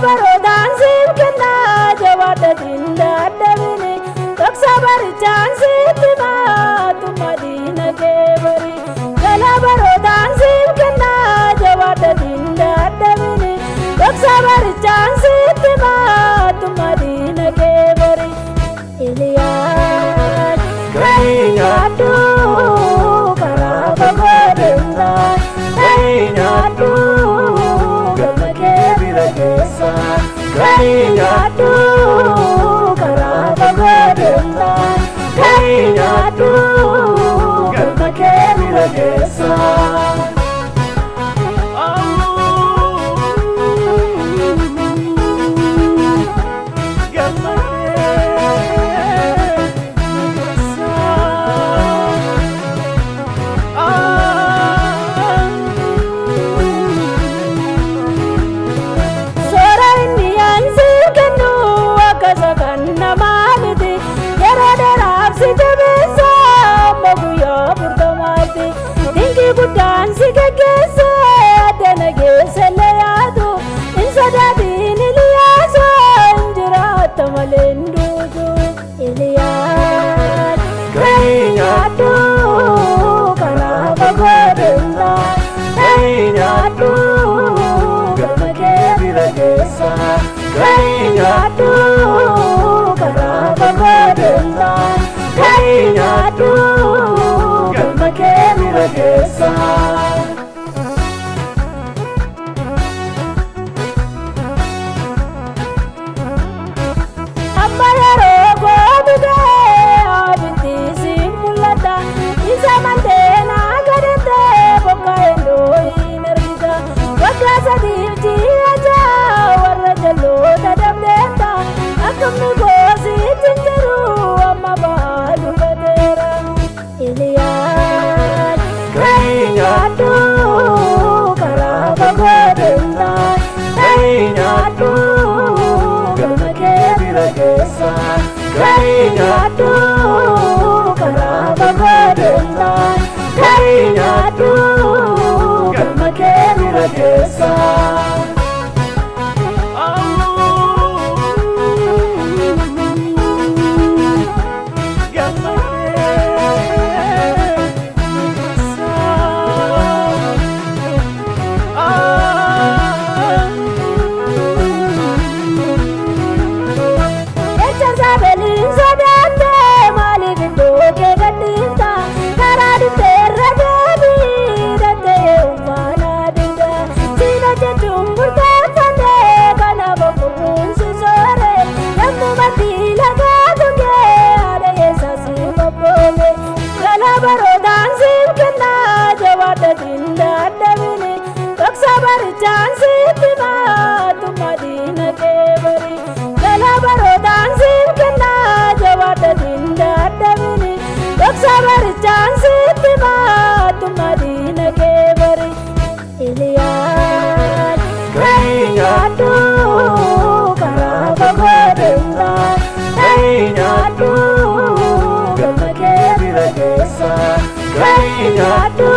baroodaan siif kennaa jabaadha dindaadhabini dhoksa barichaan sitti maatu madiina kee bari. Gala baroodaan siif kennaa jabaadha dindaadhabini dhoksa barichaan sitti maatu madiina kee bari. Iliyaan gahii nyaadhu karaa fagoo deemtaa gahii nyaadhu galma kee bira keessa gahii nyaadhu karaa fagoo deemtaa gahii nyaadhu galma kee bira keessa. Dansi geggeesse addana geesse leeyaatu hin sodaatiin Iliyaasu hin jiraatta malee hin duutu. Iliyaan gahii nyaadhu karaa fagoo deemtaa gahii nyaadhu galma kee bira keessa gahii nyaadhu karaa fagoo deemtaa gahii nyaadhu galma kee bira keessa. Amma yeroo gootu ga'ee abiddi si mul'ata isa manteenaa gadhee bokkaa endoo hin argita waggaa sadiif ji'a ja'a warra jalloota dabdeetta akkamni goositti hin jiru amma baalu gateera. Iliyaan gahii nyaadhu karaa fagoo deemtaa gahii nyaadhu galma kee bira keessa gahii nyaadhu karaa fagoo deemtaa gahii nyaadhu galma kee bira keessa. Baroodaan siif kennaa jabaadha dindaadhabini dhoksa barichaan sitti maatu madiina kee bari. Gala baroodaan siif kennaa jabaadha dindaadhabini dhoksa barichaan sitti maatu madiina kee bari. Iliyaan gahii nyaadhu karaa fagoo deemtaa gahii nyaadhu galma kee bira keessa gahii nyaadhu